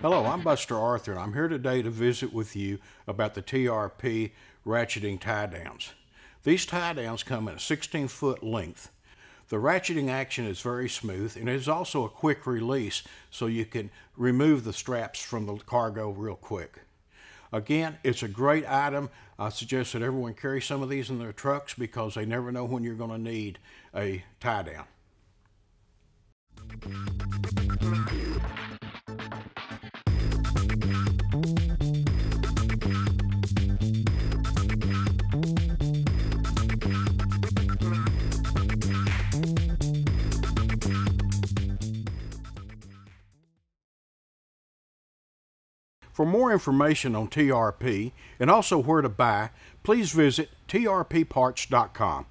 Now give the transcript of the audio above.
Hello, I'm Buster Arthur, and I'm here today to visit with you about the TRP ratcheting tie-downs. These tie-downs come in a 16-foot length. The ratcheting action is very smooth, and it is also a quick release, so you can remove the straps from the cargo real quick. Again, it's a great item. I suggest that everyone carry some of these in their trucks because they never know when you're going to need a tie-down. For more information on TRP and also where to buy, please visit trpparts.com.